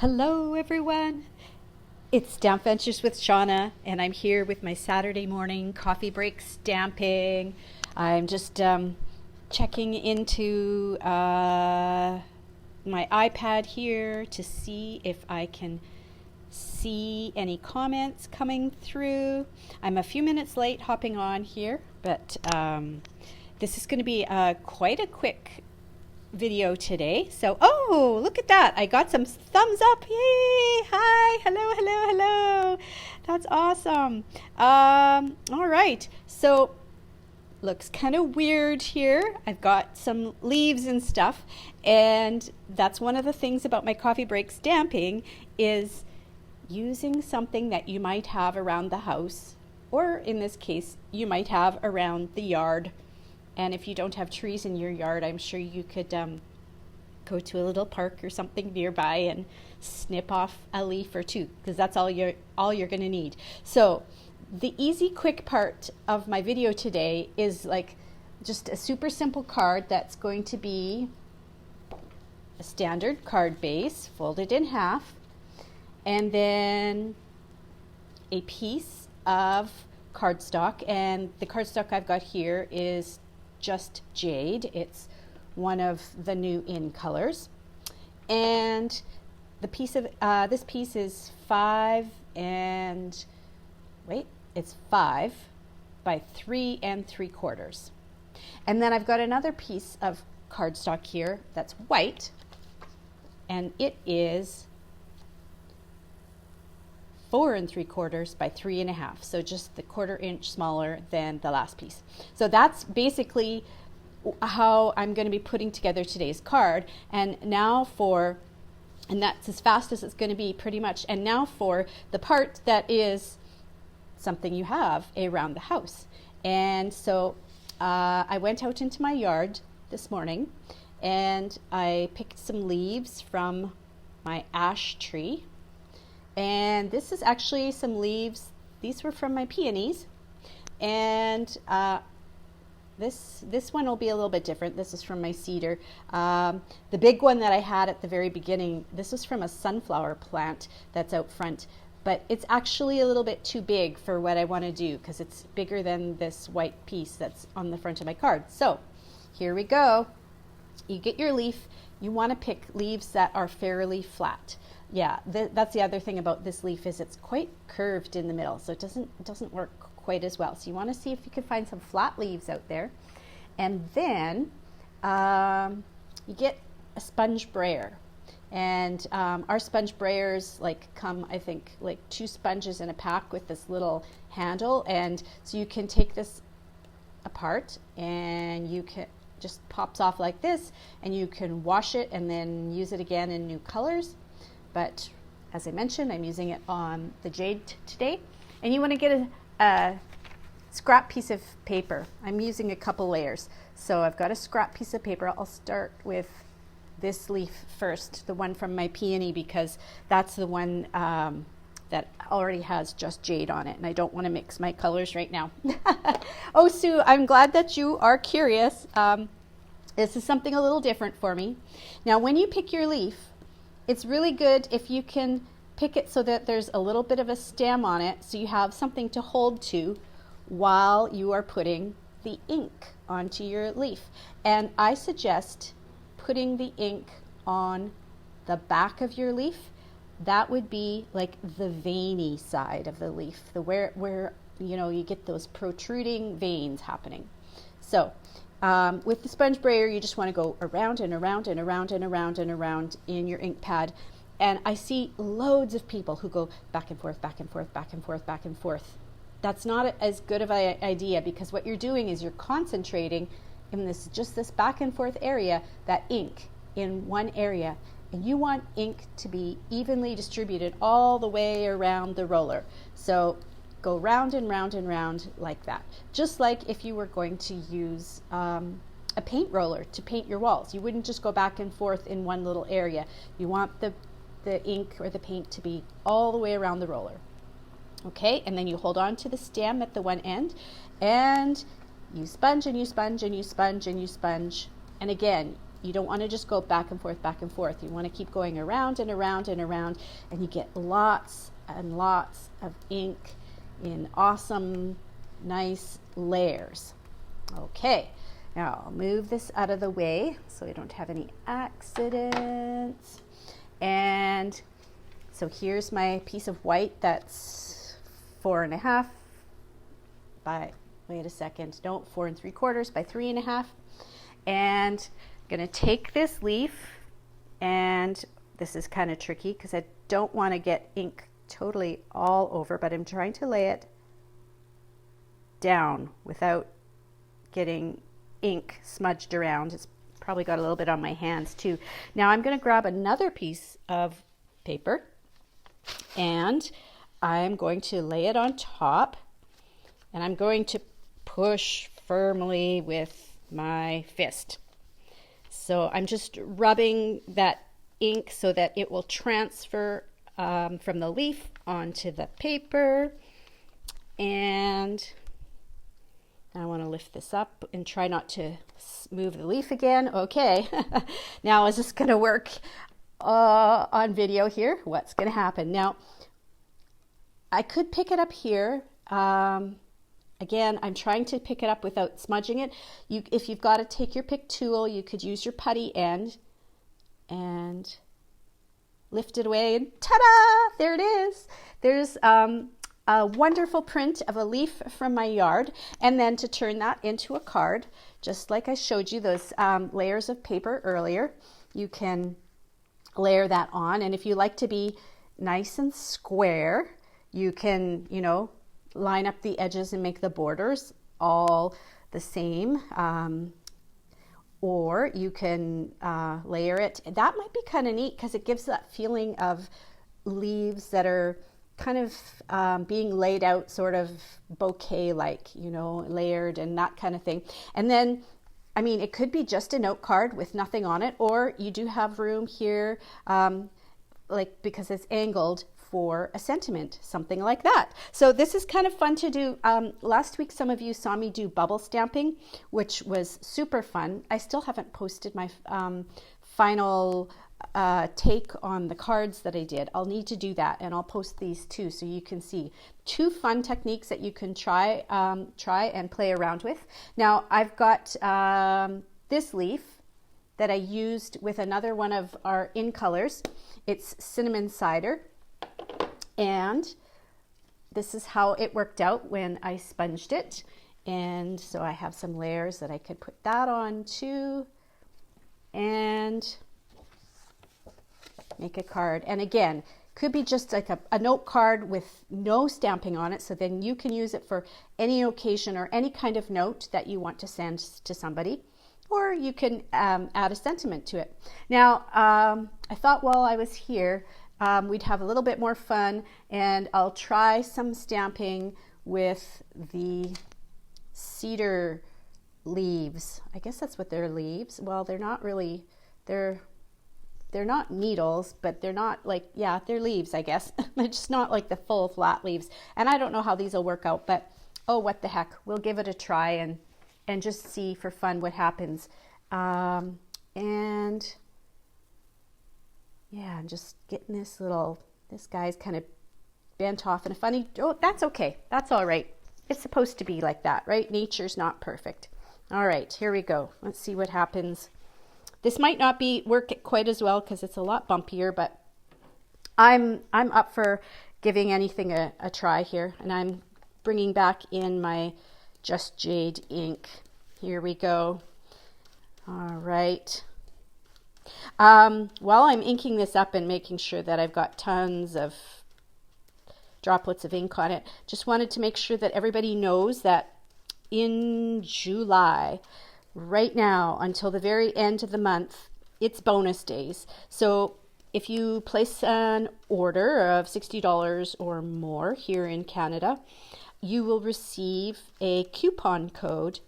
Hello, everyone. It's Stamp Ventures with Shauna, and I'm here with my Saturday morning coffee break stamping. I'm just checking into my iPad here to see if I can see any comments coming through. I'm a few minutes late hopping on here, but this is going to be quite a quick video today. So, oh, look at that. I got some thumbs up. Yay. Hi. Hello, hello, hello. That's awesome. All right. So, looks kind of weird here. I've got some leaves and stuff. And that's one of the things about my coffee break stamping is using something that you might have around the house, or in this case, you might have around the yard. And if you don't have trees in your yard, I'm sure you could go to a little park or something nearby and snip off a leaf or two, because that's all you're going to need. So the easy, quick part of my video today is like just a super simple card that's going to be a standard card base folded in half, and then a piece of cardstock. And the cardstock I've got here is just jade. It's one of the new in colors, and the piece of this piece is 5 by 3 3/4, and then I've got another piece of cardstock here that's white, and it is 4 3/4 by 3 1/2, so just the 1/4 inch smaller than the last piece. So that's basically how I'm going to be putting together today's card. And that's as fast as it's going to be pretty much. And now for the part that is something you have around the house. And so I went out into my yard this morning and I picked some leaves from my ash tree. And this is actually some leaves. These were from my peonies. And this one will be a little bit different. This is from my cedar. The big one that I had at the very beginning, this was from a sunflower plant that's out front. But it's actually a little bit too big for what I want to do, because it's bigger than this white piece that's on the front of my card. So here we go. You get your leaf. You want to pick leaves that are fairly flat. Yeah, that's the other thing about this leaf is it's quite curved in the middle, so it doesn't work quite as well. So you want to see if you can find some flat leaves out there. And then you get a sponge brayer. And our sponge brayers come, I think, like 2 sponges in a pack with this little handle. And so you can take this apart and you can just pops off like this, and you can wash it and then use it again in new colors. But as I mentioned, I'm using it on the jade today. And you want to get a scrap piece of paper. I'm using a couple layers. So I've got a scrap piece of paper. I'll start with this leaf first, the one from my peony, because that's the one that already has just jade on it, and I don't want to mix my colors right now. Oh, Sue, I'm glad that you are curious. This is something a little different for me. Now, when you pick your leaf, it's really good if you can pick it so that there's a little bit of a stem on it, so you have something to hold to while you are putting the ink onto your leaf. And I suggest putting the ink on the back of your leaf. That would be like the veiny side of the leaf, the where you get those protruding veins happening. So with the sponge brayer, you just want to go around and around and around and around and around in your ink pad. And I see loads of people who go back and forth, back and forth, back and forth, back and forth. That's not as good of an idea, because what you're doing is you're concentrating in this back and forth area, that ink in one area. And you want ink to be evenly distributed all the way around the roller. So go round and round and round like that. Just like if you were going to use a paint roller to paint your walls. You wouldn't just go back and forth in one little area. You want the ink or the paint to be all the way around the roller. Okay, and then you hold on to the stem at the one end, and you sponge and you sponge and you sponge and you sponge. And again, You don't want to just go back and forth, back and forth. You want to keep going around and around and around, and you get lots and lots of ink in awesome, nice layers. Okay, now I'll move this out of the way so I don't have any accidents. And so here's my piece of white that's 4.5 by, wait a second, no, 4 3/4 by 3.5. And I'm going to take this leaf, and this is kind of tricky because I don't want to get ink totally all over, but I'm trying to lay it down without getting ink smudged around. It's probably got a little bit on my hands too. Now I'm going to grab another piece of paper, and I'm going to lay it on top, and I'm going to push firmly with my fist. So I'm just rubbing that ink so that it will transfer from the leaf onto the paper. And I want to lift this up and try not to move the leaf again. Okay, now is this going to work on video here? What's going to happen? Now, I could pick it up here. Again, I'm trying to pick it up without smudging it. If you've got to take your pick tool, you could use your putty end and lift it away, and ta-da! There it is. There's a wonderful print of a leaf from my yard, and then to turn that into a card, just like I showed you those layers of paper earlier, you can layer that on. And if you like to be nice and square, you can, you know, line up the edges and make the borders all the same, or you can layer it. That might be kind of neat because it gives that feeling of leaves that are kind of being laid out, sort of bouquet-like, you know, layered and that kind of thing. And then, I mean, it could be just a note card with nothing on it, or you do have room here, like because it's angled, for a sentiment, something like that. So this is kind of fun to do. Last week, some of you saw me do bubble stamping, which was super fun. I still haven't posted my final take on the cards that I did. I'll need to do that, and I'll post these too so you can see. 2 fun techniques that you can try and play around with. Now I've got this leaf that I used with another one of our in colors. It's cinnamon cider, and this is how it worked out when I sponged it. And so I have some layers that I could put that on too, and make a card. And again, could be just like a note card with no stamping on it, so then you can use it for any occasion or any kind of note that you want to send to somebody, or you can add a sentiment to it. Now, I thought while I was here, we'd have a little bit more fun, and I'll try some stamping with the cedar leaves. I guess that's what they're leaves. Well, they're not really, they're not needles, but they're not like, yeah, they're leaves, I guess. They're just not like the full flat leaves. And I don't know how these will work out, but oh, what the heck. We'll give it a try and just see for fun what happens. And yeah, I'm just getting this guy's kind of bent off in a funny, oh, that's okay. That's all right. It's supposed to be like that, right? Nature's not perfect. All right, here we go. Let's see what happens. This might not work quite as well because it's a lot bumpier, but I'm up for giving anything a try here. And I'm bringing back in my Just Jade ink. Here we go. All right. While I'm inking this up and making sure that I've got tons of droplets of ink on it, just wanted to make sure that everybody knows that in July, right now until the very end of the month, it's bonus days. So if you place an order of $60 or more here in Canada, you will receive a coupon code.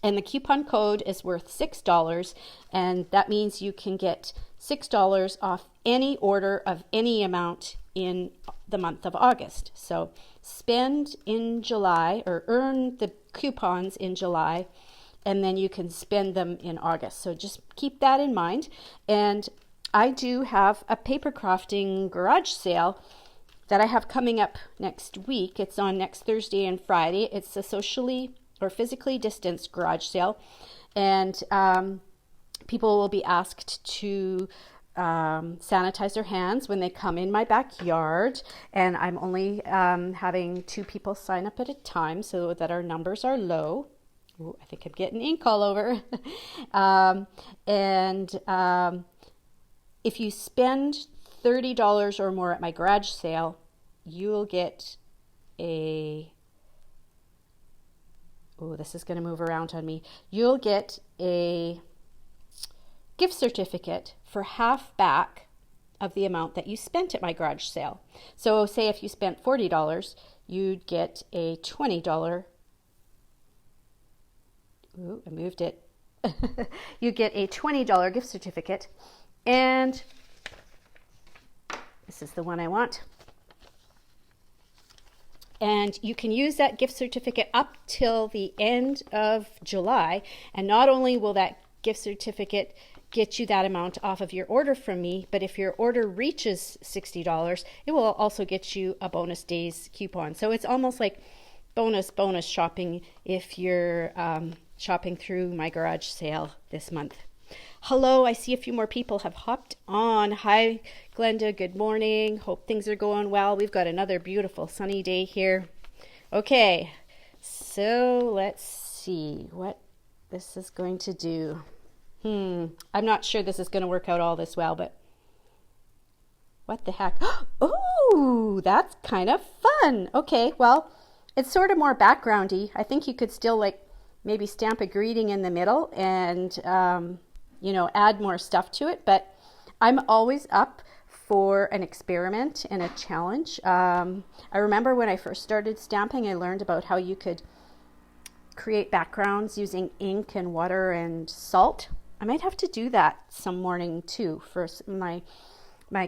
And the coupon code is worth $6, and that means you can get $6 off any order of any amount in the month of August. So spend in July, or earn the coupons in July, and then you can spend them in August. So just keep that in mind. And I do have a paper crafting garage sale that I have coming up next week. It's on next Thursday and Friday. It's a socially or physically distanced garage sale, and people will be asked to sanitize their hands when they come in my backyard, and I'm only having 2 people sign up at a time so that our numbers are low. Ooh, I think I'm getting ink all over. If you spend $30 or more at my garage sale, you'll get a, oh, this is going to move around on me. You'll get a gift certificate for half back of the amount that you spent at my garage sale. So say if you spent $40, you'd get a $20. Ooh, I moved it. You get a $20 gift certificate, and this is the one I want. And you can use that gift certificate up till the end of July. And not only will that gift certificate get you that amount off of your order from me, but if your order reaches $60, it will also get you a bonus days coupon. So it's almost like bonus shopping if you're shopping through my garage sale this month. Hello, I see a few more people have hopped on. Hi, Glenda, good morning. Hope things are going well. We've got another beautiful sunny day here. Okay, so let's see what this is going to do. I'm not sure this is going to work out all this well, but what the heck? Oh, that's kind of fun. Okay, well, it's sort of more backgroundy. I think you could still like maybe stamp a greeting in the middle and add more stuff to it, but I'm always up for an experiment and a challenge. I remember when I first started stamping, I learned about how you could create backgrounds using ink and water and salt. I might have to do that some morning too for my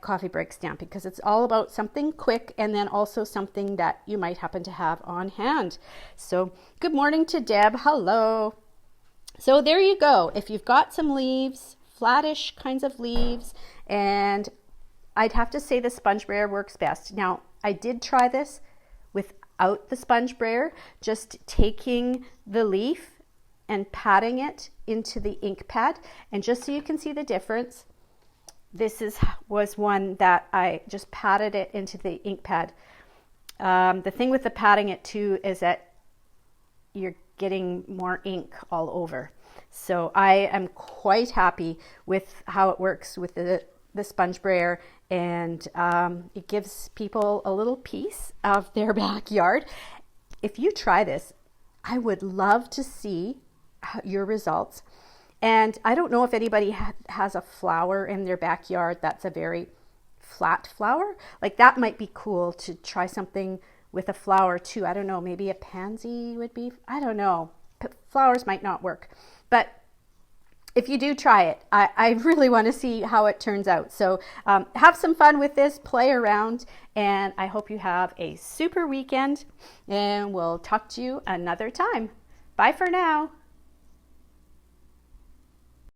coffee break stamping, because it's all about something quick and then also something that you might happen to have on hand. So good morning to Deb. Hello. So there you go. If you've got some leaves, flattish kinds of leaves, and I'd have to say the sponge brayer works best. Now, I did try this without the sponge brayer, just taking the leaf and patting it into the ink pad. And just so you can see the difference, this was one that I just patted it into the ink pad. The thing with the patting it too is that you're getting more ink all over. So I am quite happy with how it works with the sponge brayer, and it gives people a little piece of their backyard. If you try this, I would love to see your results. And I don't know if anybody has a flower in their backyard that's a very flat flower. Like that might be cool to try something with a flower too. I don't know, maybe a pansy would be, I don't know. Flowers might not work. But if you do try it, I really want to see how it turns out. So have some fun with this, play around, and I hope you have a super weekend, and we'll talk to you another time. Bye for now.